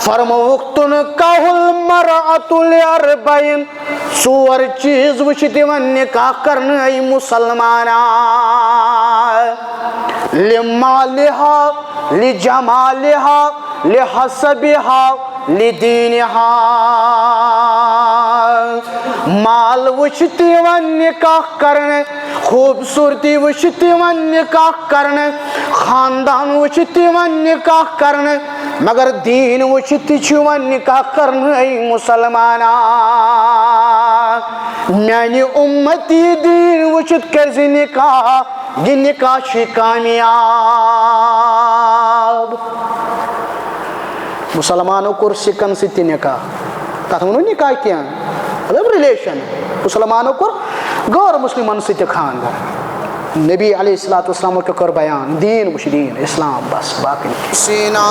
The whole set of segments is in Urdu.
فرموک تن کاہل مرأت لاربعین ژور چیز وچھت یوان نکاح کرنے ای مسلمانا لمالہا لجمالہا لحسبہا لدینہا مال وچھت یوان نکاح کرنے خوبصورتی وچھت یوان نکاح کرنے خاندان وچھت یوان نکاح کرنے مگر دین وچھت یوان نکاح کرنے ای مسلمانا میانی امتی دین وچھت کرزی نکاح یہ نکاح چھ کامیاب مسلمانوں کو سکن ستی نکاح تاہم انہوں نکاح کیا مطلب ریلیشن مسلمانوں کو غیر مسلمان ستی خاندان نبی علیہ السلام کے کر بیان دین وش دین اسلام بس باقی سینا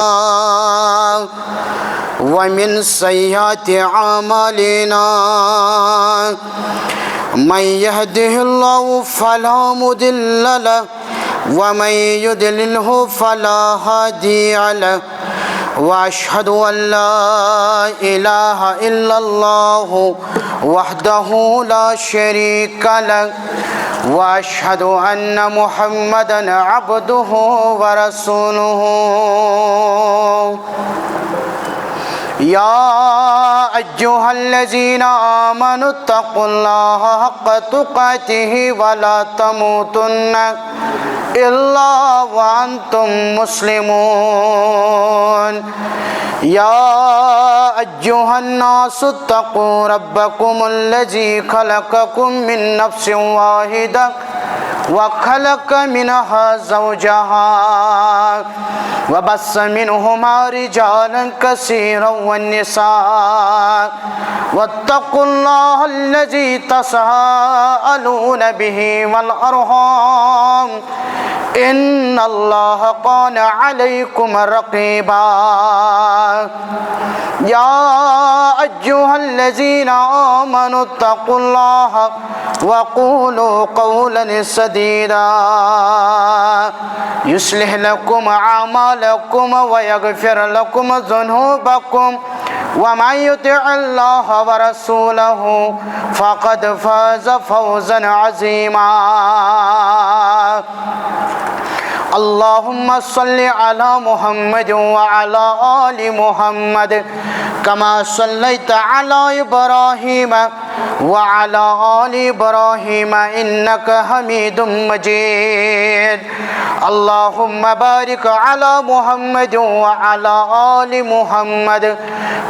ومن سیئات اعمالنا من يهده الله فلا مضل له ومن يضلله فلا هادي له واشهد ان لا اله الا الله وحده لا شريك له واشهد ان محمدا عبده ورسوله يا أيها الذين آمنوا اتقوا الله حق تقاته ولا تموتن إلا وأنتم مسلمون يا أيها الناس اتقوا ربكم الذي خلقكم من نفس واحدة وخلق منها زوجها وبث منهما رجالا كثيرا والنساء واتقوا الله الذي تساءلون به والأرحام إن الله كان عليكم رقيبا يا أيها الذين آمنوا اتقوا الله وقولوا قولا سديدا يصلح لكم أعمالكم ويغفر لكم ذنوبكم ومن يطع الله ورسوله فقد فاز فوزا عظيما اللهم صل على محمد وعلى آل محمد كما صليت على إبراهيم وعلى آل إبراهيم إنك حميد مجيد اللهم بارك على محمد وعلى آل محمد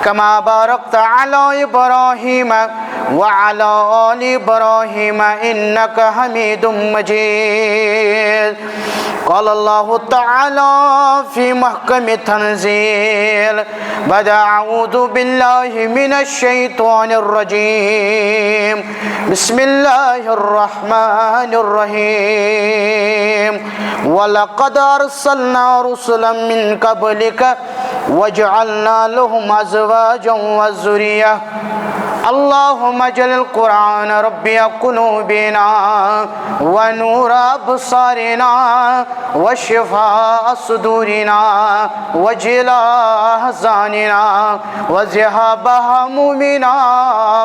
كما باركت على إبراهيم وعلى آل إبراهيم إنك حميد مجيد قال الله تعالى في محكم التنزيل بعد أعوذ بالله من الشيطان الرجيم بسم الله الرحمن الرحيم ولقد أرسلنا رسلا من قبلك وجعلنا لهم أزواجا وذرية اللهم اجعل القرآن ربيع قلوبنا ونور أبصارنا وشفاء صدورنا وجلاء أحزاننا وذهاب همومنا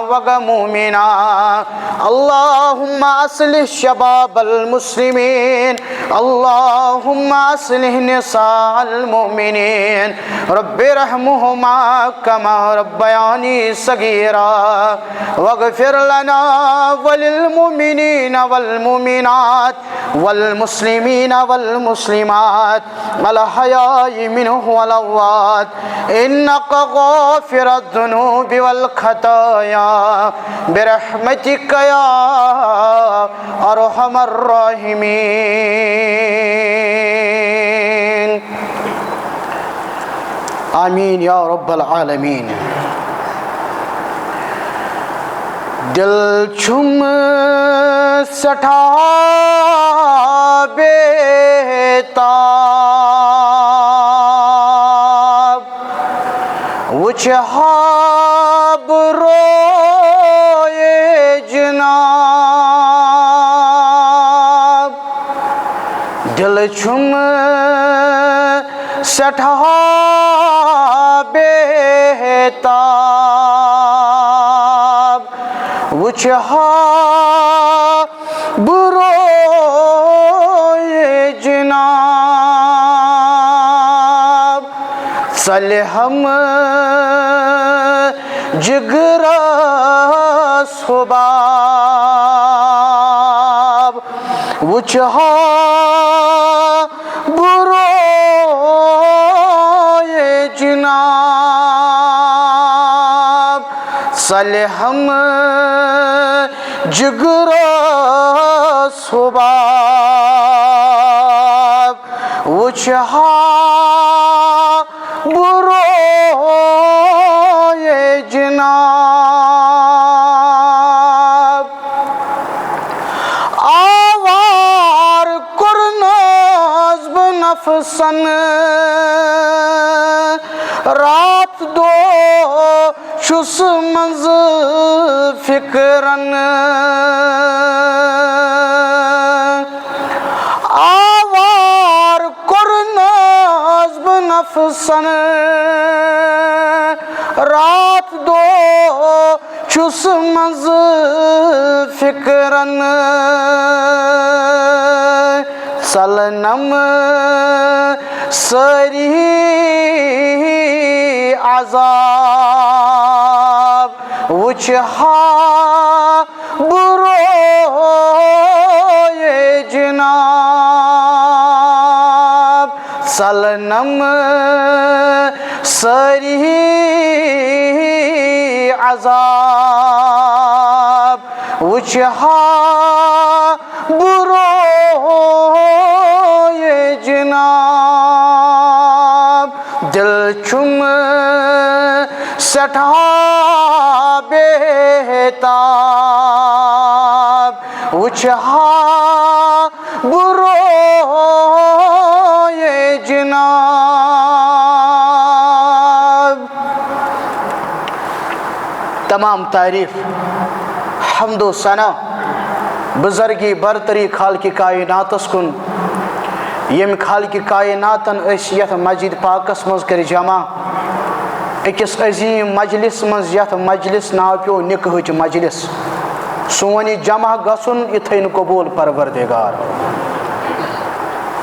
وغمومنا اللهم أصلح شباب المسلمين اللهم أصلح نساء المؤمنين رب ارحمهما كما ربياني صغيرا واغفر لنا وللمؤمنين والمؤمنات والمسلمين والمسلمات الأحياء منهم والأموات إنك غافر الذنوب والخطايا برحمتك يا أرحم الراحمين آمین یا رب العالمین دل چھم سٹھا بیتاب وچہاب روئے جناب دل چھم سٹھا بیتاب بےتاب وچھا بروئے جناب ژَلہِ ہم جگرس حباب وچھا بروئے جناب ژَلہِ ہم جگرس حباب وچھا بروئے جناب آوار کرناز بنفسن رات دو چھُس منٛز فکرن آوار کرناز بنفسن رات دو چھُس منٛز فکرن ژلنم سٲری عذاب وچھا بروئے جناب ژلنم سٲری عذاب وچھا بروئے جناب دل چھُم سٮ۪ٹھاہ بےتاب وچھا بروئے جناب تمام تعریف حمد و ثنا بزرگی برتری خالق کائناتس کن یم خالق کائناتن اس یتھ مسجد پاکس مز کر جمع اکس عظیم مجلس مز یتھ مجلس ناو پیو نکہچ مجلس سون یہ جمع گسن یہ تھین قبول پروردگار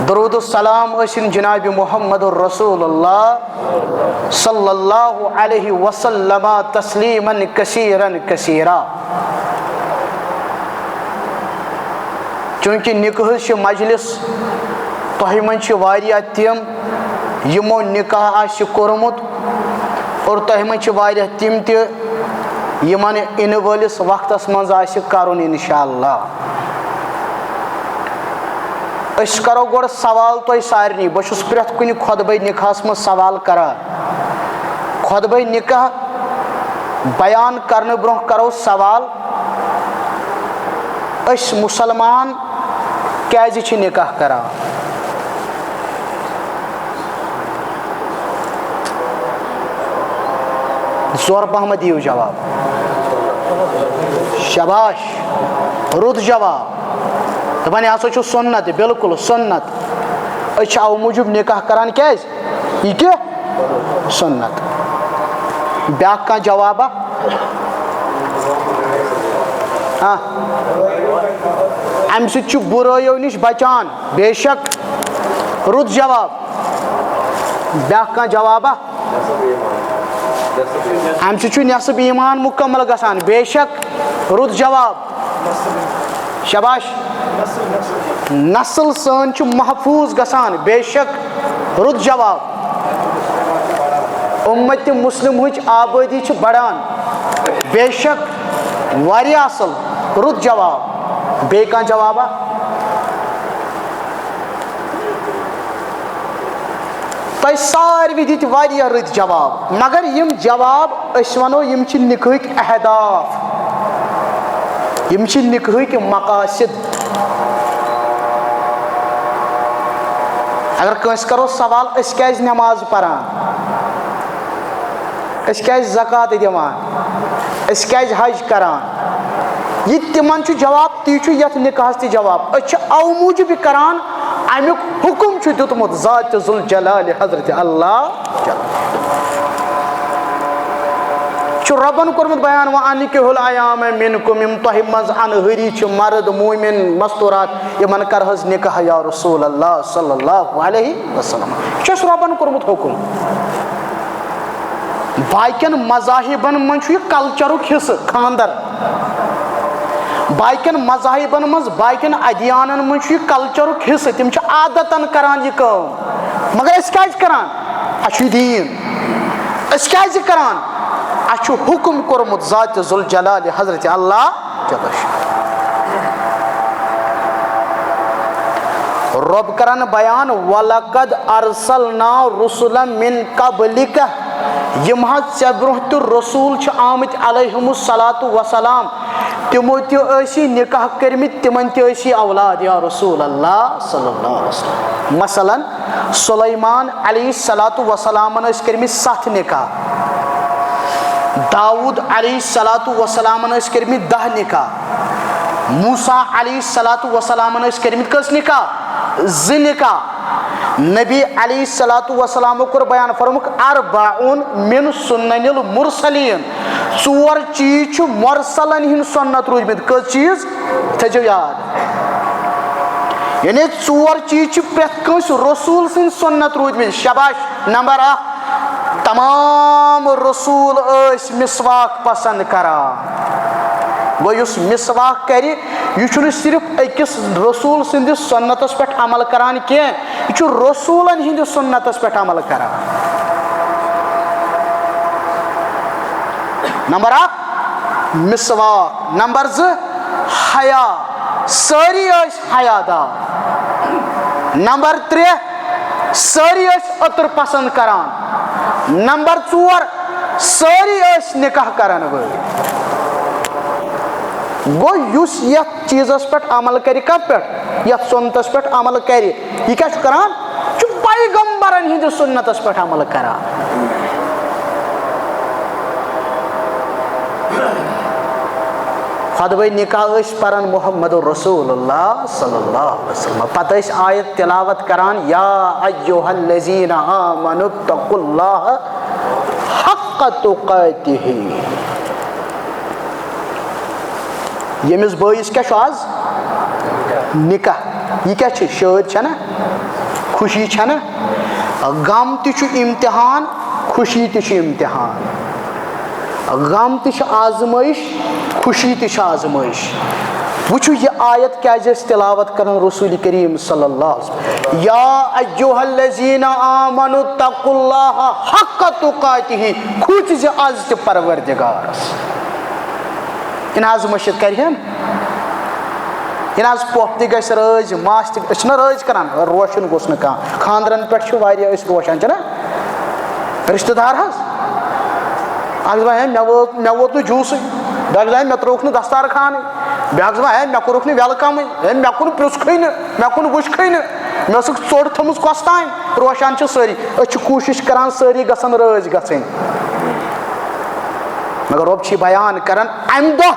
درود السلام ٲسِن جناب محمد الرسول اللہ صلی اللہ علیہ وسلم تسلیما کثیرا کثیرا چونکہ نکہچ مجلس تۄہہِ منٛز چھِ واریاہ تِم یِمو نکاح آسہِ کوٚرمُت اور تۄہہِ منٛز چھِ واریاہ تِم تہِ یِمن یِنہٕ وٲلِس وقتس منٛز آسہِ کرُن انشاء اللہ أسۍ کرو گۄڈٕ سوال تۄہہِ سارنٕے بہٕ چھُس پرٛٮ۪تھ کُنہِ خۄطبہٕ نکاحس منٛز سوال کران خۄطبہٕ نکاح بیان کرنہٕ برونٛہہ کرو سوال أسۍ مُسلمان کیازِ چھِ نکاح کران زور پہمت دِیِو جواب شاباش رُت جواب دپان یہِ ہسا چھُ سُنت بالکل سُنت أسۍ چھِ اَوٕ موٗجوٗب نکاح کران کیازِ یہِ کیٛاہ سُنت بیٛاکھ کانٛہہ جوابا امہِ سۭتۍ چھُ بُرٲیو نِش بچان بے شک رُت جواب بیٛاکھ کانٛہہ جوابا امہِ سۭتۍ چھُ نٮ۪صٕب ایٖمان مُکمل گژھان بے شک رُت جواب شاباش نسل سٲنۍ چھُ محفوٗظ گژھان بے شک رُت جواب اُمتِ مُسلِمہٕچ آبٲدی چھِ بڑان بے شک واریاہ اصل رُت جواب بیٚیہِ کانٛہہ جوابا تۄہہِ ساروی دِتۍ واریاہ رٕتۍ جواب مگر یِم جواب أسۍ وَنو یِم چھِ نِکہٕکۍ اہداف یِم چھِ نِکہٕکۍ مقاصد اگر کٲنٛسہِ کرو سوال أسۍ کیازِ نٮ۪ماز پران أسۍ کیازِ زکات دِوان أسۍ کیازِ حج کران یہ تمن چھُ جواب تی چھُ یتھ نکاحس تہِ جواب أسۍ چھِ اَوٕ موٗجوٗب یہِ کران امیُک حُکم چھُ دیُتمُت ذاتِ ذوالجلالِ حضرت اللہ رۄبن کوٚرمُت بیان وَأَنكِحُوا الْأَيَامَ مِنكُم یِم تۄہہِ منٛز اَنہٕری چھِ مرد موٗمِن مستوٗرات یِمن کر حظ نِکاح یا رسول اللہ صلی اللہ علیہ وسلم. یہِ چھُ اَسہِ رۄبن کوٚرمُت حُکُم. باقین مذاہبن منٛز چھُ یہِ کلچرُک حصہٕ خاندر. باقین مذاہبن منٛز باقین ادیانن منٛز چھُ یہِ کلچرُک حصہٕ. تِم چھِ عادتن کران یہِ کٲم. مگر أسۍ کیازِ کران؟ اَسہِ چھُ دیٖن. أسۍ کیازِ کران؟ اَسہِ چھُ حُکُم کوٚرمُت ذاتِ ذوالجلالِ حضرت اللہ جل شانہ. رۄب کران بیان وَلَقَدْ أَرْسَلْنَا رُسُلًا مِنْ قَبْلِكَ یِم حظ ژےٚ برونٛہہ تہِ رسوٗل چھِ آمٕتۍ علیہم الصلاۃ وسلام تِمو تہِ ٲسی نِکاح کٔرمٕتۍ تِمن تہِ ٲسی اولاد یا رسول اللہ صلی اللہ علیہ وسلم. مثلاً سلیمان علیہ الصلاۃ وسلامن ٲسۍ کٔرمٕتۍ 7 نِکاح. داؤد علیہ الصلاۃ وسلامن ٲسۍ کٔرمٕتۍ 10 نِکاح. موسیٰ علیہ الصلاۃ وسلامن ٲسۍ کٔرمٕتۍ کٔژ نِکاح؟ 2 نِکاح. نبی علیہ الصلاۃ وسلامو کوٚر بیان فرموُکھ اربعون من سنن المرسلین 4 چیٖز چھِ مُرسلن ہٕنٛدۍ سنت روٗدمٕتۍ. کٔژ چیٖز؟ تھٲیزیو یاد. یعنی 4 چیٖز چھِ پرٛٮ۪تھ کٲنٛسہِ رسوٗل سٕنٛدۍ سنت روٗدمٕتۍ. شاباش. نمبر 1 تمام رسوٗل ٲسۍ مسواک پسنٛد کران. گوٚو یُس مسواک کرِ یہِ چھُنہٕ صرف أکِس رسوٗل سٕنٛدِس سنتس پٮ۪ٹھ عمل کران کینٛہہ یہِ چھُ رسوٗلن ہٕنٛدِس سنتس پٮ۪ٹھ عمل کران. نمبر 1 مسواک. نمبر 2 حیا. سٲری ٲسۍ حیا دار. نمبر 3 سٲری ٲسۍ عطر پسنٛد کران. نمبر 4 سٲری ٲسۍ نِکاح کرن وٲلۍ. گوٚو یُس یتھ چیٖزس پٮ۪ٹھ عمل کرِ کتھ پٮ۪ٹھ؟ یتھ سنتس پٮ۪ٹھ عمل کرِ یہِ کیاہ چھُ کران؟ یہِ چھُ پیغمبرن ہٕنٛدِس سنتس پٮ۪ٹھ عمل کران. خۄدوے نِکاح ٲسۍ پران محمد رسول اللہ صلی اللہ علیہ وسلم. پتہٕ ٲسۍ آیت تلاوت کران یا ایُّہا الذین آمنوا اتقوا اللہ حق تقاتہ. ییٚمِس بٲیِس کیاہ چھُ آز؟ نِکاح. یہِ کیاہ چھِ؟ شٲدۍ چھےٚ نا؟ خوشی چھےٚ نا؟ غم تہِ چھُ امتحان خوشی تہِ چھُ امتحان. غم تہِ چھِ آزمٲیش خوشی تہِ چھِ آزمٲیش. وٕچھو یہِ آیت کیازِ ٲسۍ تلاوت کران رسول کریم صلی اللہ علیہ وسلم. یا ایُّہا الذین آمنوا اتقوا اللہ حق تقاتہ. کھوٗژِ زِ آز تہِ پروردگارس. یہِ نہ حظ مٔشِد کرِہن. یہِ نہ حظ پۄپھ تہِ گژھِ رٲزۍ ماس تہِ. أسۍ چھِنہ رٲزۍ کران روشن گوٚژھ نہٕ کانٛہہ. خاندرن پٮ۪ٹھ چھِ واریاہ أسۍ روشن چھِنہ رشتہٕ دار حظ. اکھ دپان ہے مےٚ ووت نہٕ جوٗسٕے. بیٛاکھ دپان مےٚ ترٛووُکھ نہٕ دستارخانٕے. بیٛاکھ دپان ہے مےٚ کوٚرُکھ نہٕ ویلکمٕے. ہے مےٚ کُن پرٛژھکھٕے نہٕ مےٚ کُن وٕچھکھٕے نہٕ مےٚ ٲسٕکھ ژوٚٹ تھٲومٕژ کۄس تانۍ. روشن چھِ سٲری. أسۍ چھِ کوٗشش کران سٲری گژھن رٲزۍ گژھٕنۍ. مگر رۄب چھِ بیان کران امہِ دۄہ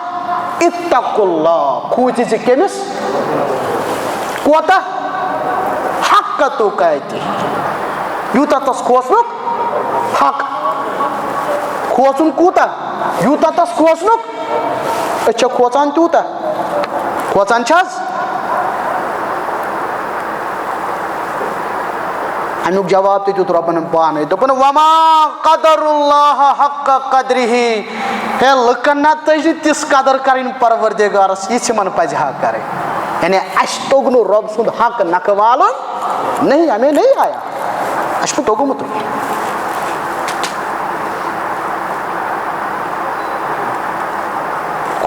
اتقوا اللہ. کھوٗژِ زِ کٔمِس؟ کوتاہ؟ حق تقاتہ. یوٗتاہ تس کھوژنُکھ حق. کھوژُن کوٗتاہ؟ یوٗتاہ تس کھوژنُکھ. أسۍ چھا کھوژان تیوٗتاہ؟ کھوژان چھِ حظ؟ امیُک جواب تہِ دیُت رۄبن پانے. دوٚپُن وما قدر اللہ حق قدرہ. ہے لُکن نہ تٔجہِ تِژھ قدر کرٕنۍ پروردگارس یِژھ یِمن پزِ ہا کرٕنۍ. یعنی اسہِ توٚگ نہٕ رۄب سُنٛد حق نکھٕ والُن. نہیں ہمیں نہیں آیا. اسہِ چھُ توٚگمُت.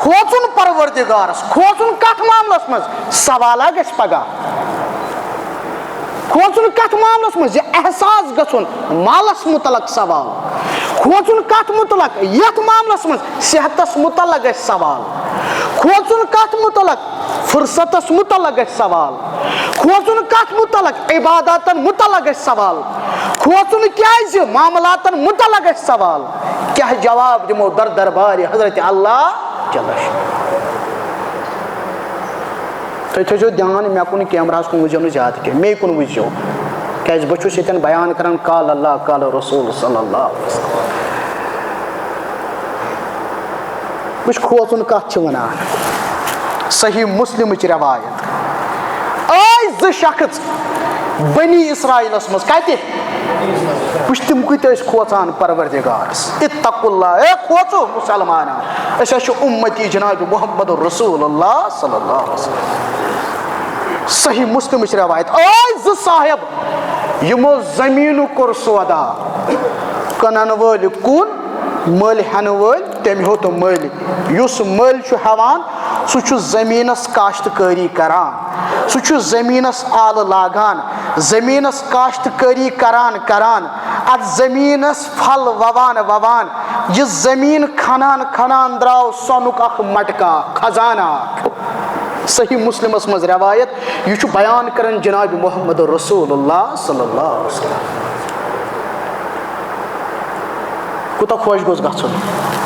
کھوژُن پروردگارس. کھوژُن کتھ معاملس منٛز؟ سوالا گژھِ پگاہ. کھوژُن کتھ معاملس منٛز؟ یہِ احساس گژھُن مالس متعلق سوال. کھوژُن کتھ متعلق؟ یتھ معاملس منٛز صحتس متعلق گژھِ سوال. کھوژُن کتھ متعلق؟ فرصتس متعلق گژھِ سوال. کھوژُن کتھ متعلق؟ عباداتن متعلق گژھِ سوال. کھوژُن کیازِ؟ معاملاتن متعلق گژھِ سوال. کیاہ جواب دِمو در دربارِ حضرت اللہ جل شانہ. تُہۍ تھٲیزیو دیان مےٚ کُن کیمراہس کُن وٕچھزیو نہٕ زیادٕ کینٛہہ مے کُن وٕچھزیو. کیازِ بہٕ چھُس ییٚتٮ۪ن بیان کران قال اللہ قال رسول صلی اللہ علیہ وسلم. وٕچھ کھوژُن کَتھ چھِ وَنان صحیح مُسلمٕچ روایت آے زٕ شخص بنی اسرائیلس منٛز کَتہِ وٕچھ تِم کۭتیاہ ٲسۍ کھوژان پروردِگارس اتقوا اللہ اے کھوژو مُسلمانن أسۍ حظ چھِ اُمتی جناب محمد رسول اللہ صلی اللہ علیہ وسلم صحیح مُسلمٕچ روایت آے زٕ صاحب یِمو زٔمیٖنُک کوٚر سودا کٕنن وٲلۍ کُن مٔلۍ ہٮ۪نہٕ وٲلۍ تٔمۍ ہیوٚت مٔلۍ یُس مٔلۍ چھُ ہٮ۪وان سُہ چھُ زٔمیٖنس کاشتکٲری کران سُہ چھُ زٔمیٖنس آلہٕ لاگان زٔمیٖنس کاشتکٲری کران اتھ زٔمیٖنس پھل ووان یہِ زٔمیٖن کھنان درٛاو سۄنُک اکھ مٹکا خزانہ صحیح مُسلمس منٛز روایت یہِ چھُ بیان کران جناب محمد رسول اللہ صلی اللہ علیہ وسلم کوٗتاہ خۄش گوٚژھ گژھُن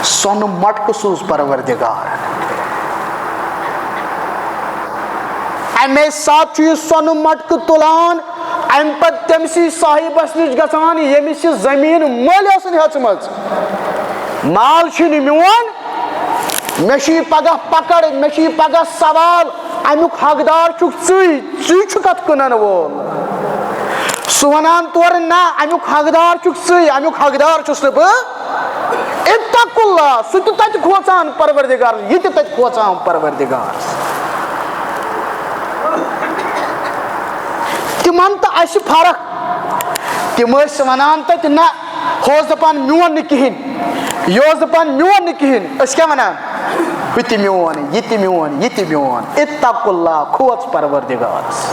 سۄنہٕ مٹکہٕ سوٗز پروردِگار اَمے ساتہٕ چھُ یہِ سۄنہٕ مٹکہٕ تُلان اَمہِ پتہٕ تٔمسٕے صاحبس نِش گژھان ییٚمِس یہِ زٔمیٖن مٔلۍ ٲسٕن ہیٚژمٕژ مال چھُنہٕ میون مےٚ چھُے پگاہ پکڑ مےٚ چھُے پگاہ سوال امیُک حقدار چھُکھ ژٕے چھُکھ اتھ کٕنن وول سُہ ونان تورٕ نہ امیُک حقدار چھُکھ ژٕے امیُک حقدار چھُس نہٕ بہٕ اتقوا اللہ سُہ تہِ تتہِ کھوژان پروردِگارس یہِ تہِ تتہِ کھوژان پروردِگارس تِمن تہٕ اسہِ فرق تِم ٲسۍ ونان تتہِ نہ ہُہ اوس دپان میون نہٕ کِہینۍ یہِ اوس دپان میون نہٕ کِہینۍ أسۍ کیاہ ونان ہُہ تہِ میون یہِ تہِ میون یہِ تہِ میون اتقوا اللہ کھوژ پروردِگارس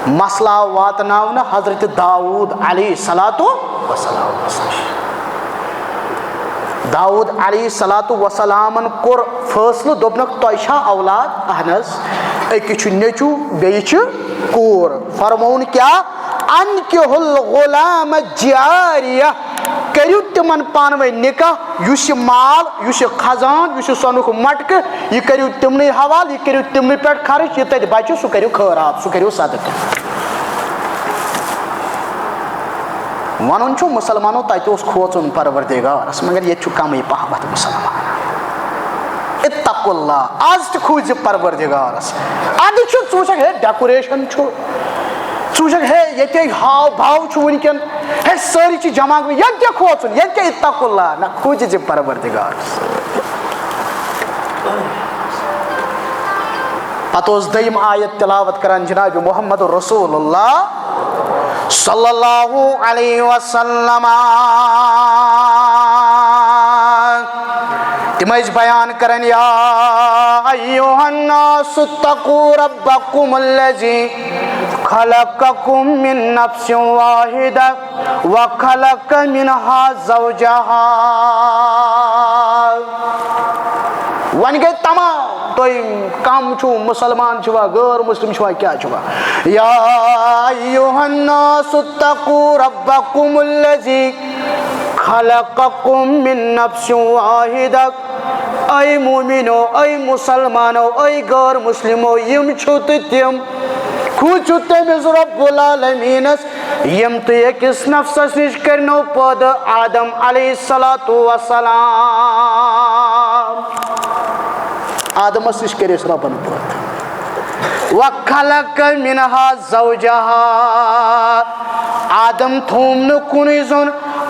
مسلہٕ آو واتناونہٕ حضرت داوٗد علیہ صلاتُ وسلامس نِش داوٗد علیہ صلاتُ وسلامن کوٚر فٲصلہٕ دوٚپنکھ تۄہہِ چھا اولاد اہن حظ أکِس چھُ نیٚچوٗ بیٚیہِ چھِ کوٗر فرمووُن کیاہ انکِحُل غلام جاریہ کٔرِو تِمن پانہٕ ؤنۍ نکاح یُس یہِ مال یُس یہِ خزان یُس یہِ سۄنُک مٹکہٕ یہِ کٔرِو تِمنٕے حوالہٕ یہِ کٔرِو تِمنٕے پٮ۪ٹھ خرٕچ یہِ تتہِ بچہِ سُہ کٔرِو خٲرات سُہ کٔرِو صدقہٕ ونُن چھُ مُسلمانو تتہِ اوس کھوژُن پروردِگارس مگر ییٚتہِ چھُ کمٕے پہمتھ مُسلمان اتقوا اللہ آز تہِ کھوٗژِ پروردِگارس ادٕ چھُ ژٕ وٕچھکھ ہے ڈیکوریشن چھُ ژٕ وٕچھکھ ہے ییٚتے ہاو باو چھُ ؤنکیٚن ہے سٲری چھِ جمع گٔمٕتۍ ییٚتہِ کیاہ کھوژُن ییٚتہِ کیاہ اتقوا اللہ نہ کھوٗژِ ژٕ پروردِگارس پتہٕ اوس دوٚیِم آیت تلاوت کران جناب محمد رسول اللہ صلی اللہ علیہ وسلم تِم ٲسۍ بیان کران یا ایُّہا الناس اتقوا ربکم الذی خلقکم من نفس واحدہ وخلق منہا زوجہا وۄنۍ گٔے تمام تُہۍ کم چھُو مُسلمان چھُوا غٲر مُسلم چھُوا کیاہ چھُوا یا ایُّہا الناس اتقوا ربکم الذی خلقکم من نفس واحدہ اے مومنو اے مُسلمانو اے غٲر مُسلمو یِم چھِو تہٕ تِم کھوٗژِو تٔمِس رۄب العالمیٖنس یِم تُہۍ أکِس نفسس نِش کٔرنو پٲدٕ آدم علیہ صلاتُ وسلام آدمس نِش کٔرِس رۄبن پٲدٕ وخلق منہا زوجہا آدم تھوٚوُم نہٕ کُنُے زوٚن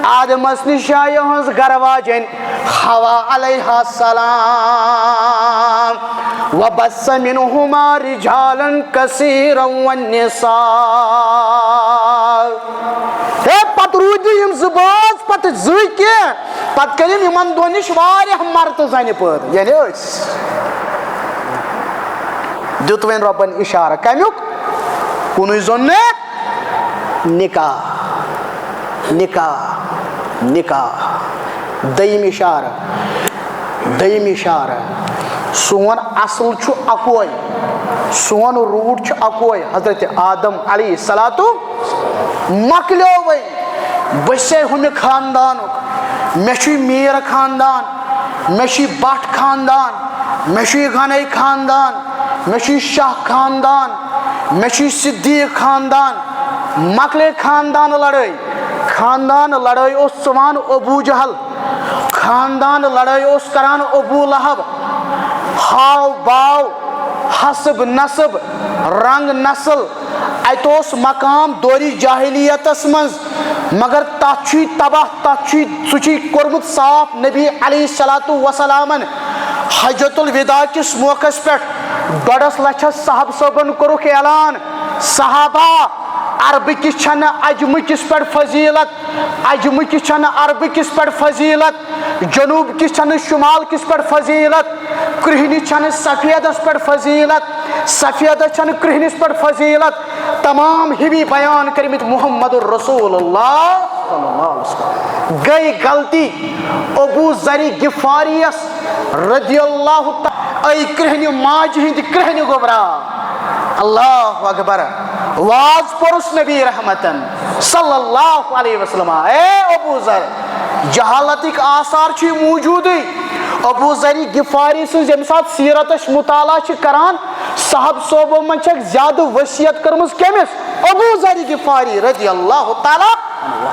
آدمس نِش آے یِہٕنٛز گرٕ واجٮ۪ن حوا علیہ السلام وبث منہما رجالا کثیرا والنساء ہے پتہٕ روٗدۍ یِم زٕ بٲژ پتہٕ زٕے کینٛہہ پتہٕ کٔرِم یِمن دۄن نِش واریاہ مردٕ زنہِ پٲدٕ یعنی أسۍ دیُت وۄنۍ رۄبن اِشارٕ کمیُک کُنُے زوٚن نہٕ نکاح نکاح نکاح دوٚیِم اِشارٕ سون اصل چھُ اکوے سون روٗٹ چھُ اکوے حضرت آدم علیہ صلاتُ مۄکلیو وۄنۍ بٔسے ہُمہِ خاندانُک مےٚ چھُے میٖر خاندان مےٚ چھُے بٹ خاندان مےٚ چھُے غنی خاندان مےٚ چھُے شاہ خاندان مےٚ چھُے صدیٖق خاندان مۄکلے خاندان لڑٲے خاندان لڑائی اس ژوان ابو جہل، خاندان لڑائی اس کران ابو لہب، ہاو باو حسب نسب رنگ نسل ات اس مقام دوری جاہلیتس مز، مگر تات چھ تباہ تات چھ کورمت صاف نبی علیہ الصلوۃ والسلام حجۃ الوداع کس موقع پہ 1.5 لچھ صاحب صٲبن کورُکھ اعلان، صحابہ عربہ کس چھنہ عجمہ کس پہ فضیلت، عجمہ کس چھنہ عربہ کس پہ فضیلت، جنوب کس چھنہ شمال کس پہ فضیلت، کرہنی چھنہ سفیدس پہ فضیلت، سفیدس چھنہ کرہنس پہ فضیلت، تمام ہی بیان کرمت محمد الرسول اللہ صلی اللہ علیہ وسلم۔ گئی غلطی ابو ذر غفاریس رضی اللہ تعالی اے کرہنی ماج ہند کرہنی گوبرا، اللہ اکبر، واز پرس نبی رحمتن صلی اللہ علیہ وسلم، اے ابو ذر جہالتک آثار چھ موجود، ابو ذر غفاری سن یم سات سیرتش مطالعہ چھ کران صاحب صوبوں من چھک زیادہ وصیت کرمز کمس، ابو ذر غفاری رضی اللہ تعالی عنہ،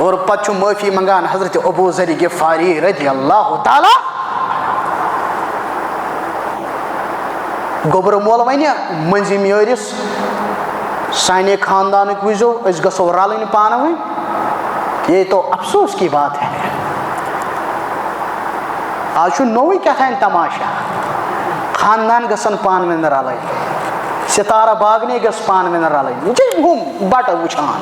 اور پتہ معافی منگان حضرت ابو ذر غفاری رضی اللہ تعالی۔ گوبر مول ون منزم یورس سانے خاندانک وزو اس گسو رلن پانہ ون، یہ تو افسوس کی بات ہے۔ آج نوئی کیا تھا تماشا، خاندان گسن پان ون رلن، ستارہ باغنے گس پان ون رلن، ہم بٹ وچان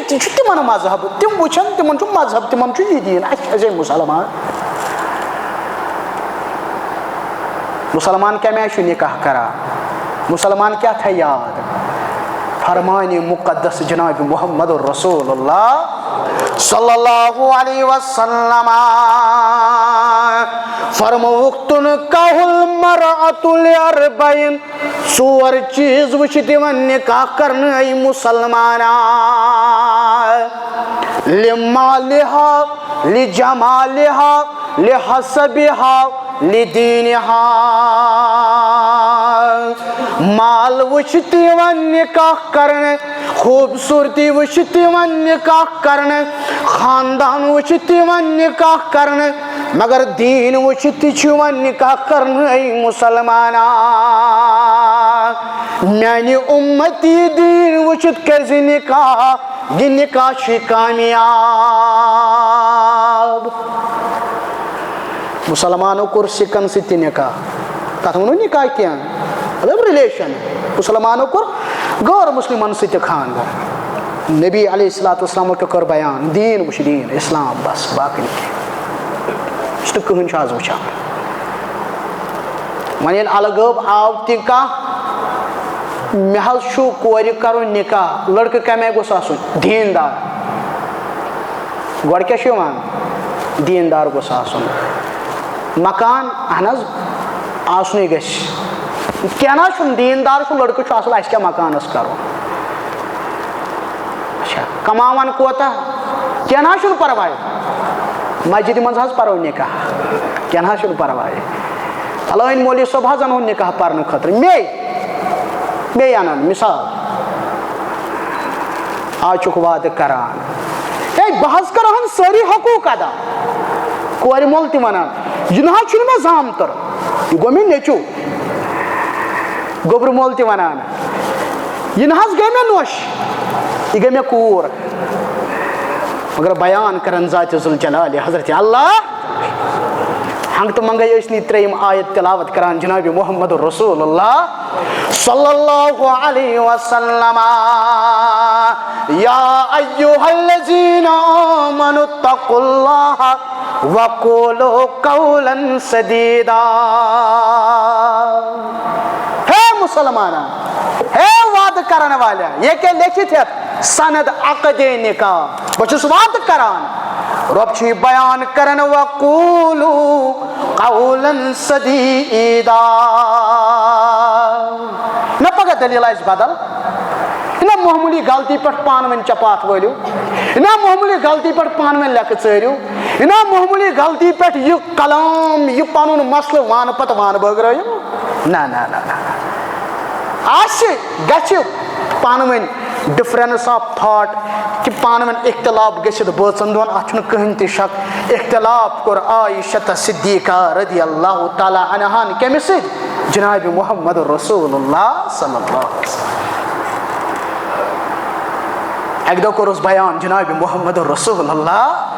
تمن مذہب، تم وچن تمن مذہب، تمن یہ دین، اچھے مسلمان مسلمان کمہ نکاح کرا، مسلمان کیا تھا یاد، فرمان مقدس جناب محمد الرسول اللہ صلی اللہ علیہ وسلم فرموک تنکح المرأة لأربعین، ژور چیز وچھت یوان نکاح کرنے ای مسلمانا، لمالہا لجمالہا لحسبہا لدینہا، مال وچھت یوان نکاح کرنے، خوبصورتی وچھت یوان نکاح کرنے، خاندان وچھت یوان نکاح کرنے، مگر دین وچھت یوان نکاح کرنے ای مسلمانا، میانی امتی دین وچھت کرزی نکاح، یہ نکاح چھ کامیاب۔ مسلمانوں کو سکن ستی نکاح، تک ونو نکاح کیا مطلب ریلیشن، مسلمانوں کو غیر مسلمان ستی خاندان، نبی علیہ السلام کے کر بیان، دین وچھ دین اسلام بس باقی نہیں، اس تو کہن چھ آز وچھان۔ ون الگب آو تکا محل شو کوری کرو نکاح، لڑکہ کمے گوس آسن دیندار، گوڑ کیا شوان دیندار گوس آسن، مکان اہنز آسنی گش کیا نا چھن دیندار چھن لڑکہ چھو اصل اس کیا مکان اس کرو، اچھا کماوان کوتا کیا نا چھن پروائی، مسجد منز ہز پرو نکاح کیا نا چھن پروائی، اللہ ان مولی صبح ہزن ہون نکاح پرن خطر میں انن مثال آچک وعدہ کران، اے بحث کران ساری حقوق ادا، کوری مول تی ونان یہ نہ چھن میں زامتر، یہ گو میں نیچو، گوبر مول تی ونان یہ نہ گئی میں نوش، یہ گئی میں کور، مگر بیان کرن ذات ذوالجلال حضرت اللہ ہنگ تو منگئی اسنی تریم آیت تلاوت کران جناب محمد الرسول اللہ صلی اللہ علیہ وسلم، یا ایوہا الذین آمنوا اتقوا اللہ وقولوا قولا سدیدا، ہے مسلمانہ ہے وعد کرنے والا، یہ کہ لکھت ہے سند عقد نکاح، بچس وعد کران، رب چھ بیان کرن وقولوا قولا سدیدا، نہ پگہ دلیل آئیس بدل، نہ معمولی غلطی پر پانوین چپات ولیو، نہ معمولی غلطی پر پانوین لکھ چیریو، نہ معمولی غلطی پر یہ کلام یہ پانون مسئلہ وان پت وان بگر نہ آش گچھ پانوین ڈفرینس آف تھاٹ کہ پانوین اختلاف گژھِتھ بٲژن دۄن اتھ چھُنہٕ کٕہٕنۍ تہِ شک اختلاف کوٚر عائشہ صدیقہ رضی اللہ تعالیٰ عنہن کٔمِس سۭتۍ جناب محمد رسول اللہ صلی اللہ علیہ وسلم اکہِ دۄہ کوٚرُس بیان جناب محمد رسول اللہ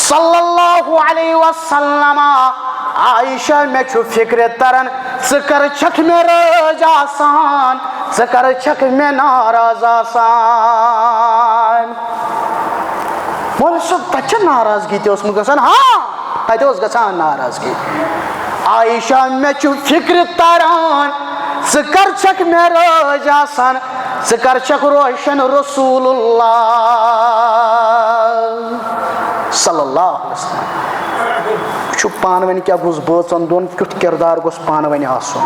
صلی اللہ علیہ وسلم عائشہ مےٚ چھُ فکرِ تران ژٕ کر چھکھ مےٚ رٲز آسان ژٕ کر چھکھ مےٚ ناراض آسان مولوی صٲب تتہِ چھا ناراضگی تہِ ٲسمٕژ گژھان ہاں تتہِ اوس گژھان ناراضگی عائشہ مےٚ چھُ فکرِ تران ژٕ کر چھکھ مےٚ رٲز آسان ژٕ کر چھکھ روشن رسول اللہ صلی اللہ علیہ وسلم چھُ پانہٕ ؤنۍ کیٛاہ گوٚژھ بٲژن دۄن کیُتھ کِردار گوٚژھ پانہٕ ؤنۍ آسُن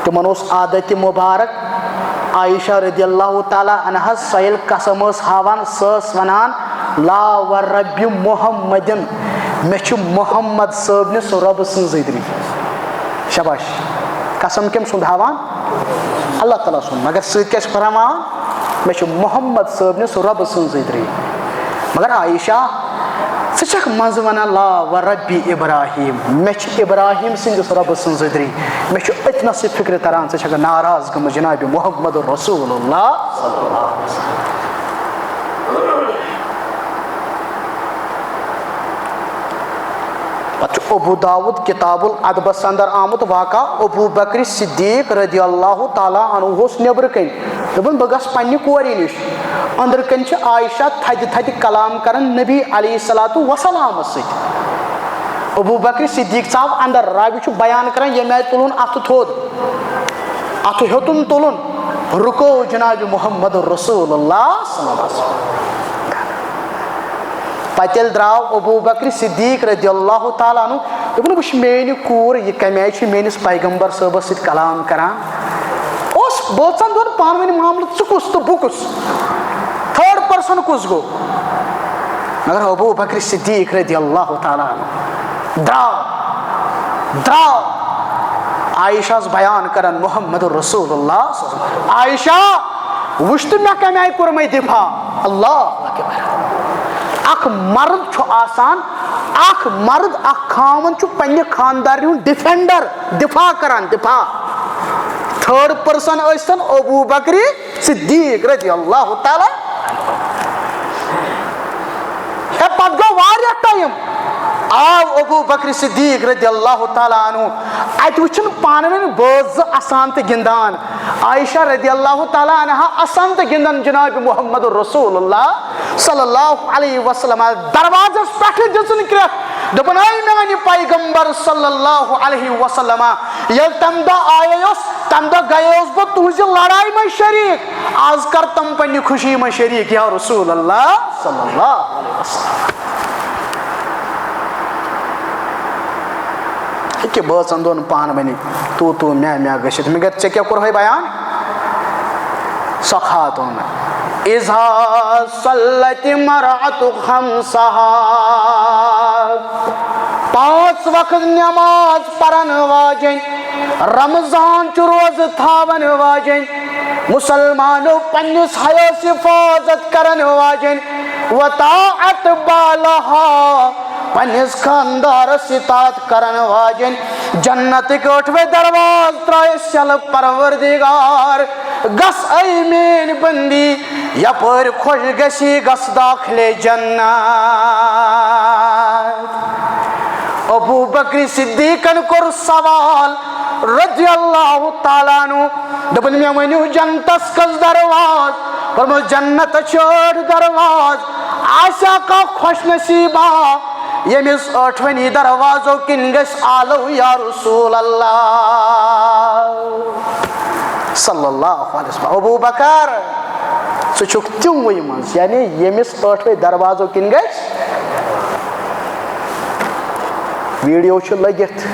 تِمن اوس عادتِ مُبارک عائشہ رضی اللہ تعالیٰ عنہا سۄ ییٚلہِ قسم ٲس ہاوان سۄ ٲس ونان لا وربِ محمدin مےٚ چھُ محمد صٲبنِس رۄبہٕ سٕنٛز ذٔریعہِ شاباش قسم کٔمۍ سُنٛد ہاوان اللہ تعالیٰ سُنٛد مگر سۭتۍ کیٛاہ چھِ فرماوان مےٚ چھُ محمد صٲبنِس رۄبہٕ سٕنٛز ذٔریعہِ مگر عائشہ ژٕ چھکھ منٛزٕ ونان لا وربِ ابراہیم مےٚ چھِ ابراہیم سٕنٛدِس رۄبہٕ سٕنٛز ذٔریعہِ مےٚ چھُ أتنَسٕے فکرِ تران ژٕ چھکھ ناراض گٔمٕژ جنابِ محمد رسول اللہ صلی اللہ علیہ وسلم پتہٕ چھُ ابوٗ داوٗد کِتاب الادبس اندر آمُت واقعہ ابوٗ بکر صدیق رضی اللہ تعالیٰ عنہ اوس نیبرٕ کَنۍ دوٚپُن بہٕ گژھٕ پننہِ کورِ نِش أنٛدرٕ کَنۍ چھِ عائشہ تھدِ تھدِ کلام کران نبی علیہ الصلوٰتُ وسلامس سۭتۍ ابوٗ بکر صدیق ژاو اندر راوی چھُ بیان کران ییٚمہِ آیہِ تُلُن اَتھٕ تھوٚد اَتھٕ ہیوٚتُن تُلُن رُکو جناب محمد رسول اللہ صلی اللہ علیہ وسلم پتہٕ ییٚلہِ درٛاو ابوٗ بکر صدیق رضی اللہ تعالیٰ عنہ دوٚپُن وٕچھ میٲنۍ کوٗر یہِ کمہِ آیہِ چھِ میٲنِس پیغمبر صٲبس سۭتۍ کلام کران اوس بٲژن دۄن پانہٕ ؤنۍ معاملہٕ ژٕ کُس تہٕ بہٕ کُس تھٲڈ پٔرسن کُس گوٚو مگر ابوٗ بکر صدیق رضی اللہ تعالیٰ عنہ درٛاو عائشہس بیان کران محمد رسول اللہ عائشہ وٕچھ تہٕ مےٚ کمہِ آیہِ کوٚر مےٚ دفاع اللہ اکبر اکھ مرد چھُ آسان اکھ مرد اکھ خاوند چھُ پننہِ خاندارنہِ ہُنٛد ڈِفینڈر دفاع کران دفاع تھٲڈ پٔرسن ٲسۍتن ابوٗ بکر صدیق رضی اللہ تعالیٰ پتہٕ گوٚو واریاہ ٹایم آو ابوٗ بکر صدیق رضی اللہ تعالیٰ عنہ اتہِ وٕچھن پانہٕ ؤنۍ بٲژ زٕ اسان تہٕ گِنٛدان عائشہ رضی اللہ تعالیٰ عنہا اسان تہٕ گِنٛدان جناب محمد رسول اللہ صلی اللہ علیہ وسلم دروازس پٮ۪ٹھٕ دِژٕن کرٛٮ۪کھ دوٚپُن اے میانہِ پیغمبر صلی اللہ علیہ وسلم ییٚلہِ تمہِ دۄہ آیوس تمہِ دۄہ گٔیوس بہٕ تُہنٛزِ لڑایہِ منٛز شریٖک آز کر تم پننہِ خوشی منٛز شریٖک یا رسول اللہ صلی اللہ علیہ وسلم کہ بٲژن دۄن پانہٕ ؤنۍ تو مےٚ گٔژھِتھ مگر ژےٚ کیٛاہ کوٚرہے بیان سۄ خاتوٗن اِذا صلت مرأة خمسہا 5 وقت نٮ۪ماز پرن واجٮ۪ن رمضان چھُ روزٕ تھاون واجٮ۪ن مُسلمانو پننِس حیاس حفاظت کرن واجٮ۪ن وطاعت بالہا پننِس خاندارس اطاعت کرن واجٮ۪ن جنتٕکۍ 8وے درواز ترٲیِس یلہٕ پروردگار گژھ اے میٲنۍ بندی یپٲرۍ خۄش گژھی گژھ داخلے جنت ابوٗ بکر صدیقن کوٚر سوال رضی اللہ تعالیٰ عنہ دوٚپُن مےٚ ؤنِو جنتس کٔژ درواز دوٚپمَس جنتس چھِ 8 درواز آسیا کانٛہہ خۄش نصیٖبا ییٚمِس 8وٕنی دروازو کِنۍ گژھِ آلو یا رسول اللہ صلی اللہ علیہ وسلم ابوٗ بکر ژٕ چھُکھ تِموٕے منٛز یعنی ییٚمِس 8وے دروازو کِنۍ گژھِ ویڈیو چھُ لٔگِتھ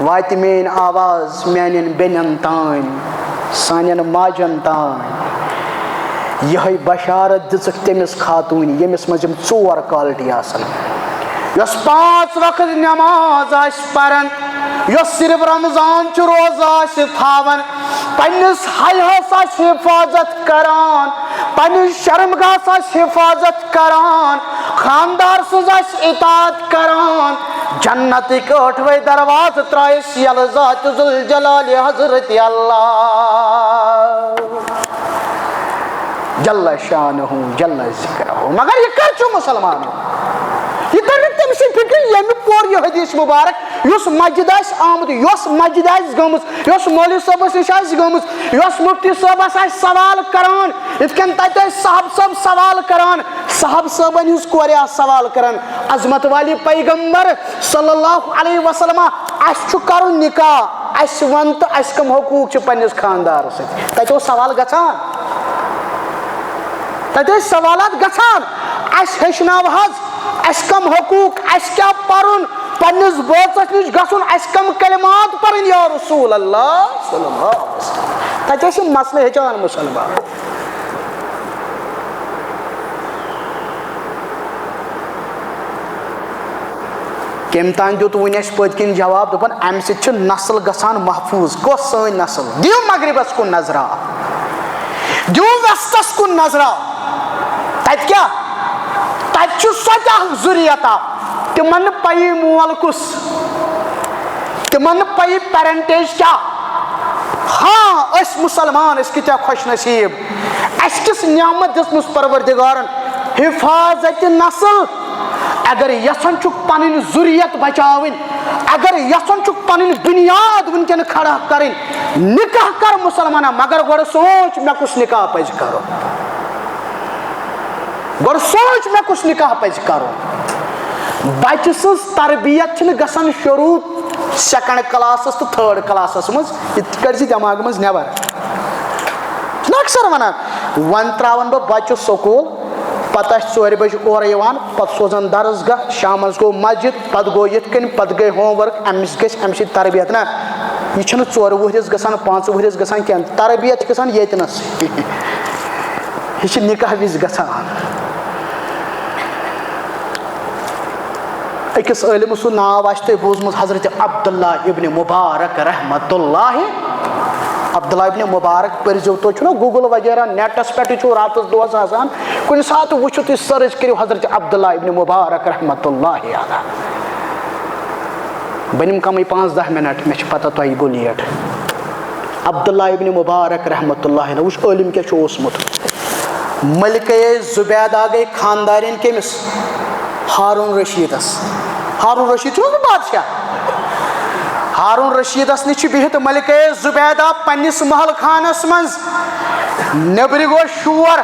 واتہِ میٲنۍ آواز میانٮ۪ن بیٚنٮ۪ن تانۍ سانٮ۪ن ماجٮ۪ن تانۍ یِہے بشارت دِژٕکھ تٔمِس خاتوٗنہِ ییٚمِس منٛز یِم 4 کالٹی آسن یۄس 5 وقت نٮ۪ماز آسہِ پران یس صرف رمضان چھ روزہ تھاون پنس حیاس حفاظت کران پنس شرمگاہ حفاظت کران خاندار سز اطاعت کران جنت ٲٹھوے درواز ترائس یل ذات ذوالجلال حضرت اللہ جل شانہ جل ذکرہ. مگر یہ کر چھو مسلمانوں یہ کر تم سی فکر یمی پور یہ حدیث مبارک یس مسجد آس آمد یس مسجد آس گمز یس مولوی صاحبس نش آس گمز یس مفتی صاحبس آس سوال کران ات کن تت صاحب صاحب سوال کران صاحب صاحبن ہز کور سوال کران عظمت والی پیغمبر صلی اللہ علیہ وسلم اس کرن نکاح اس ون تو اس کم حقوق پنس خاندار ست سوال گژھان تت سوالات گژھان اس ہیچناو حظ اس کم حقوق اس کیا پرن پنس بوچس نش گھن اس کم کلمات پرن یا رسول اللہ صلی اللہ علیہ وسلم تت مسئلہ ہیچان مسلمان. کم تان دیت ون اس پت کن جواب دپن ام ست نسل گژھان محفوظ کس سن نسل دیو مغربس کن نظرہ دیو وسطس کن نظرہ تت کیا تت سوچ ضروریت تمن پی مول کس تمن پی پیرنٹیج کیا. ہاں اس مسلمان اس کتیا خوش نصیب اس کس نعمت دسمس پروردگارن حفاظت نسل اگر یسن چک پن ضروریت بچاون اگر یسن چک پن بنیاد ونکن کھڑا کریں نکاح کر مسلمانہ مگر گوڑ سوچ میں کس نکاح پز کرو گوڑ سوچ میں کس نکاح پز کرو. بچہ سز تربیت گژھان شروع سیکنڈ کلاسس تو تھرڈ کلاسس مز یہ کر دماغ مز نیبر اکثر ونان ون تراون بہ بچہ سکول پتہ 4 بجے اور یوان پتہ سوزان درسگاہ شامس گو مسجد پتہ گو یت کن پتہ گئی ہوم ورک امس گژھِ امہ سۭتۍ تربیت نا یہ چھنہ 4 ؤہرس گژھان 5 ؤہرس گژھان کینٛہہ تربیت گژھان ییٚتنس یہ چھ نکاح وز گژھان. اکس عالم سن ناو آسہِ تۄہہِ بوٗزمُت حضرت عبداللہ ابن مبارک رحمۃ اللہ. عبداللہ ابن مبارک پٔرزیو تُہۍ چھُنہ گوٗگل وغیرہ نیٹس پٮ۪ٹھ چھُ راتس دۄہس آسان کُنہِ ساتہٕ وٕچھِو تُہۍ سٔرٕچ کٔرِو حضرت عبداللہ ابن مبارک رحمۃ اللہ علیہ. بنم کمٕے 5-10 منٹ مےٚ چھِ پتہ تۄہہِ گوٚو لیٹ. عبداللہ ابن مبارک رحمۃ اللہ علیہ وٕچھ عٲلِم کیٛاہ چھُ اوسمُت. ملکہ زبیدہ گئی خاندارین کٔمِس ہارون رشیدس. ہارون رشید چھُ بادشاہ ہارون رشیدس نش بہت ملکہ زبیدہ پنس محل خانس مز نبر گو شور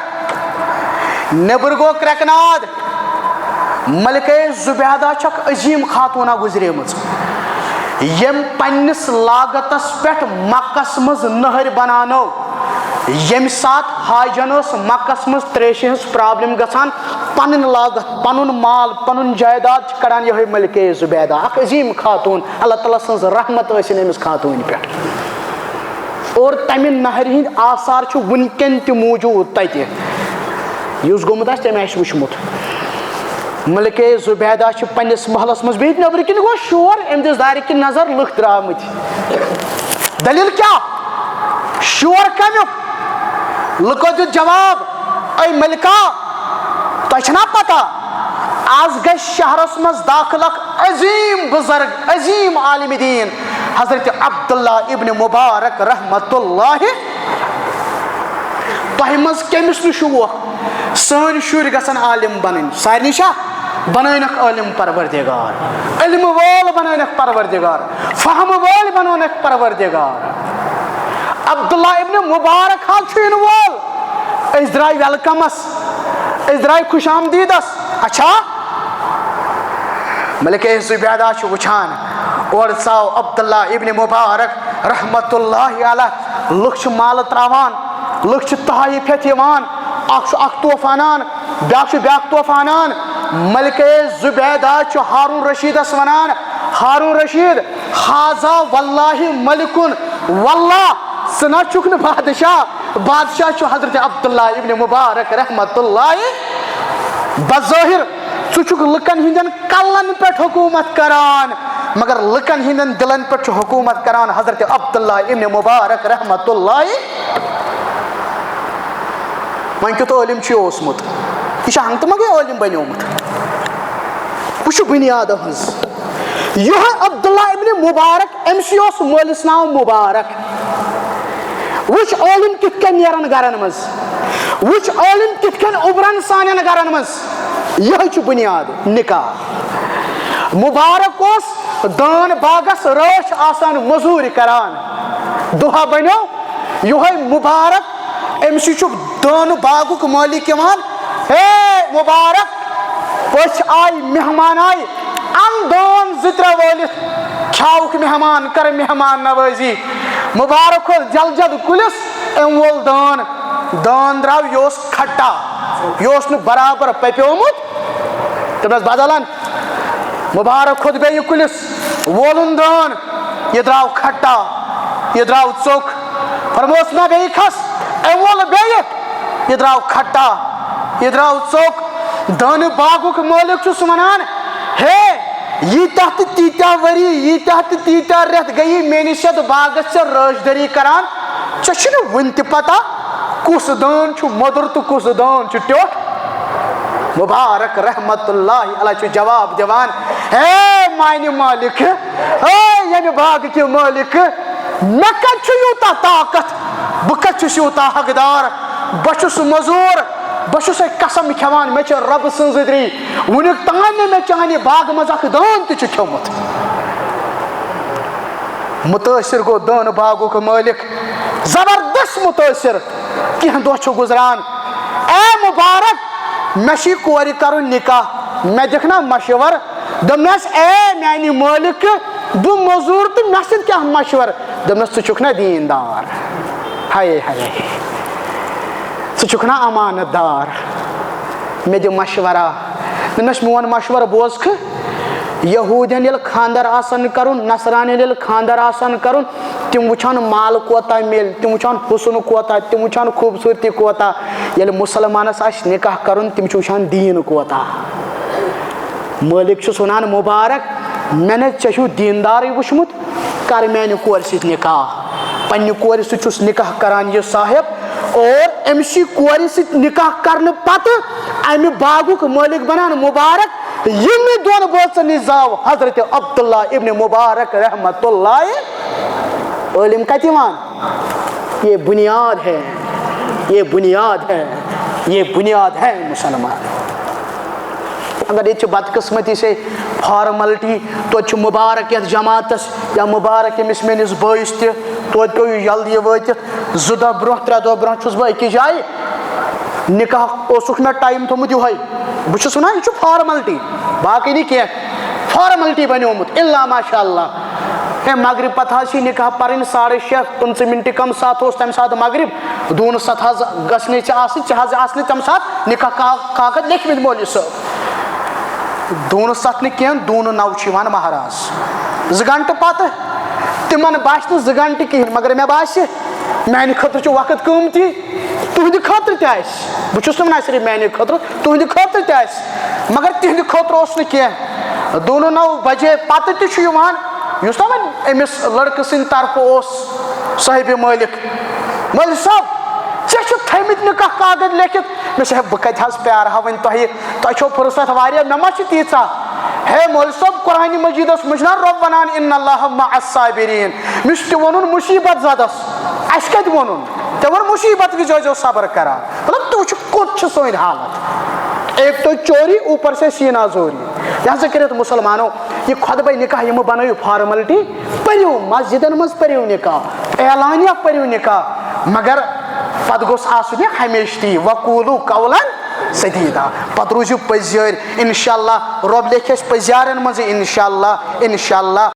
نبر گو کرکناد. ملکہ زبیدہ چھک عظیم خاتونہ گزرے یم پنس لاگتس پہ مکس مز نہر بنانو یم سات حاجن مکس مز تریشہ ہز پرابلم گژھان پن لاگت پن مال پن جائیداد کڑان یہ ملکہ زبیدہ اخ عظیم خاتون اللہ تعالیٰ سن رحمت ٲسِن أمِس خاتون پہ اور تمہ نہر ہند آثار ونکن تہ موجود تتہ یس گومت آسہِ تٔمۍ آسہِ وٕچھمُت. ملکہ زبیدہ پنس محلس مز بہت نبر کن گو شور ام دس دارِ کن نظر لُکھ درامٕتۍ. دلیل کیا شور کمیُک لُکو دیُت جواب اے ملکہ تۄہہِ چھنا پتہ آز گژھِ شہرس مز داخل اکھ عظیم بزرگ عظیم عالم دین حضرت عبداللہ ابن مبارک رحمۃ اللہ. تۄہہِ منٛز کٔمِس نہٕ شوق سٲنۍ شُرۍ گژھن عالم بنٕنۍ سارنٕے چھا بنٲنکھ عالم پروردگار علم وول بنٲنکھ پروردگار فہم وول بنٲنکھ پروردگار. عبداللہ ابن مبارک حال چھُ یِنہٕ وول أسۍ درٛاے ویلکمس أسۍ درٛاے خوش آمدیدس. اچھا ملکہ زبیدہ چھُ وٕچھان اور ژاو عبداللہ ابن مبارک رحمۃ اللہ علیہ. لُکھ چھِ مالہٕ تراوان لُکھ چھِ تحائف ہٮ۪تھ یِوان اکھ چھُ اکھ طوفہٕ انان بیاکھ چھُ بیاکھ طوفہٕ انان. ملکہ زبیدہ چھُ ہارون رشیدس ونان ہارون رشید حاذا واللہ ملکن واللہ ژٕ نہ چھُکھ نہٕ بادشاہ بادشاہ چھُ حضرت عبداللہ ابن مبارک رحمۃ اللہ. بظٲہر ژٕ چھُکھ لُکن ہٕنٛدٮ۪ن کلن پٮ۪ٹھ حکوٗمت کران مگر لکن ہندن دلن پہ حکومت کران حضرت عبداللہ ابن مبارک رحمت اللہ. وۄنۍ کیُتھ عٲلِم چھُ یہِ اوسمُت, یہِ چھُ ہنٛگتہٕ منٛگے عٲلِم بنیومُت. وٕچھو بُنیاد ہٕنٛز یِہوے عبداللہ ابن مبارک, أمِس اوس مٲلِس ناو مبارک. وٕچھ عٲلِم کِتھ کٔنۍ نیران گرن منٛز, وٕچھ عٲلِم کِتھ کٔنۍ اُبران سانٮ۪ن گرن منٛز. یِہوے چھُ بُنیاد نکاح. مبارک اوس دان باغس رٲچھ آسان مزوٗرۍ کران. دۄہا بنیو یِہوے مبارک, أمسٕے چھُ دانہٕ باغُک مٲلِک یِوان, ہے مبارک پٔژھۍ آیہِ مہمان آیہِ, اَن دان 2-3 وٲلِتھ, کھیاوُکھ مہمان, کر مہمان نوٲزی. مبارک کھوٚت جلجد کُلِس, أمۍ وول دان, دان درٛاو یہِ اوس کھٹا, یہِ اوس نہٕ برابر پپیومُت, تٔمۍ ٲس بدلان. مبارک کھوٚت بیٚیہِ کُلِس, وولُن دان, یہِ درٛاو کھٹا, یہِ درٛاو ژوٚک. فرمووُس نہ بیٚیہِ کھس, أمۍ وول بیٚیہِ, یہِ درٛاو کھٹا, یہِ درٛاو ژوٚک. دانہٕ باغُک مٲلِک چھُس وَنان, ہے ییٖتیاہ تہٕ تیٖتیاہ ؤری, ییٖتیاہ تہٕ تیٖتیاہ رٮ۪تھ گٔیی میٲنِس یتھ باغس ژےٚ رٲچھ دٔری کران, ژےٚ چھُنہٕ وُنہِ تہِ پتہ کُس دان چھُ موٚدُر تہٕ کُس دان چھُ ٹیوٚٹھ. مبارک رحمت اللہ علیہ چھُ جواب دِوان, ہے میانہِ مٲلِک, ہے ییٚمہِ باغٕکہِ مٲلِک, مےٚ کتہِ چھُ یوٗتاہ طاقت, بہٕ کتہِ چھُس یوٗتاہ حقدار, بہٕ چھُس موٚزوٗر, بہٕ چھُسے قسم کھٮ۪وان, مےٚ چھِ رۄبہٕ سٕنٛز أدری وُنیُک تام نہٕ مےٚ چانہِ باغہٕ منٛز اکھ دان تہِ چھُ کھیوٚمُت. مُتٲثر گوٚو دانہٕ باغُک مٲلِک, زبردست مُتٲثر. کینٛہہ دۄہ چھُ گُزران, اے مبارک مےٚ چھُے کورِ کرُن نکاح, مےٚ دِکھ نا مشور. دوٚپنس اے میانہِ مٲلِک, بہٕ موٚزوٗر تہٕ مےٚ سۭتۍ کیٛاہ مشور. دوٚپنس ژٕ چھُکھ نا دیٖندار, ہایے ہایے ژٕ چھُکھ نا امانت دار, مےٚ دِ مشورہ. دوٚپنس میون مشور بوزکھٕ, یہوٗدین ییٚلہِ خاندر آسان کرُن, نصرانین ییٚلہِ خاندر آسان کرُن, تِم وٕچھان مال کوتاہ مِلہِ, تِم وٕچھان حُسن کوتاہ, تِم وٕچھان خوٗبصوٗرتی کوتاہ. ییٚلہِ مُسلمانس آسہِ نکاح کرُن, تِم چھِ وٕچھان دیٖن کوتاہ. مٲلِک چھُس ونان مبارک, مےٚ نَے ژےٚ چھُو دیٖندارٕے وٕچھمُت, کر میانہِ کورِ سۭتۍ نکاح. پننہِ کورِ سۭتۍ چھُس نکاح کران یہِ صاحب, اور أمسٕے کورِ سۭتۍ نکاح کرنہٕ پتہٕ امہِ باغُک مٲلِک بنان مبارک. ییٚمہِ دۄن بٲژن نِش زاو حضرت عبداللہ ابن مبارک رحمت اللہ. عٲلِم کتہِ یِوان, یہ بنیاد ہے, یہ بنیاد ہے, یہ بنیاد ہے مسلمان. اگر ییٚتہِ چھِ بدقسمتی سے فارملٹی, توتہِ چھُ مبارک یتھ جماعتس, یا مبارک ییٚمِس میٲنِس بٲیِس تہِ, توتہِ پیٚو یہِ جلدی وٲتِتھ. 2 دۄہ برونٛہہ 3 دۄہ برونٛہہ چھُس بہٕ أکِس جایہِ, نکاح اوسُکھ مےٚ ٹایم تھوٚمُت یِہوے. بہٕ چھُس وَنان یہِ چھُ فارملٹی, باقٕے نہٕ کینٛہہ, فارملٹی بنیومُت, الا ماشاء اللہ. ہے مغرب پتہٕ حظ چھِ نکاح پرٕنۍ 6:30, 15 منٹہِ کم ساتہٕ اوس تمہِ ساتہٕ مغرب. 2:07 حظ گژھنٕے ژےٚ آسٕنۍ, ژےٚ حظ آسنہٕ تمہِ ساتہٕ نکاح کاکد لیکھمٕتۍ مولوی صٲب. 2:07 نہٕ کینٛہہ, 2:09 چھُ یِوان مہراز. 2 گنٹہٕ پتہٕ تِمن باسہِ نہٕ 2 گنٹہٕ کِہینۍ, مگر مےٚ باسہِ میانہِ خٲطرٕ چھُ وقت قۭمتی, تُہنٛدِ خٲطرٕ تہِ آسہِ. بہٕ چھُس نہٕ ونان صرف میانہِ خٲطرٕ, تُہنٛدِ خٲطرٕ تہِ آسہِ, مگر تِہنٛدِ خٲطرٕ اوس نہٕ کینٛہہ. 2:09 بجے پتہٕ تہِ چھُ یِوان, یُس نا وۄنۍ أمِس لڑکہٕ سٕنٛدِ طرفہٕ اوس صٲحبِ مٲلِک, مٲلِک صٲب ژےٚ چھُ تھٲیمٕتۍ نکاح کاغذ لیکھِتھ. مےٚ چھِ بہٕ کتہِ حظ پیارٕہا وۄنۍ تۄہہِ, تۄہہِ چھو فُرصت واریاہ, مےٚ ما چھِ تیٖژاہ. ہے مولوی صٲب قرآنِ مجیٖدس منٛز چھُنہ رۄب ونان اِن اللہ مع الصابریٖن, مےٚ چھُ تہِ ووٚنُن مُصیٖبت زدس, اَسہِ کتہِ ووٚنُن, ژےٚ ووٚن مُصیٖبت وِزِ ٲسۍزیو صبر کران. مطلب تُہۍ وٕچھِو کوٚت چھِ سٲنۍ حالت, ایک تو چوری اوپر سے سینا زوری. لہٰذا کٔرِتھ مُسلمانو, یہِ خۄطبے نکاح یِمہٕ بنٲیِو فارملٹی, پٔرِو مسجدن منٛز پٔرِو نکاح, اعلانیہ پٔرِو نکاح, مگر پتہٕ گوٚژھ آسُن یہِ ہمیشہٕ تی وقوٗلوٗ قولن سدیٖدا. پتہٕ روٗزِو پٔزۍ یٲرۍ, انشاء اللہ رۄب لیکھِ اَسہِ پٔزۍ یارن منٛزٕے, انشاء اللہ انشاء اللہ.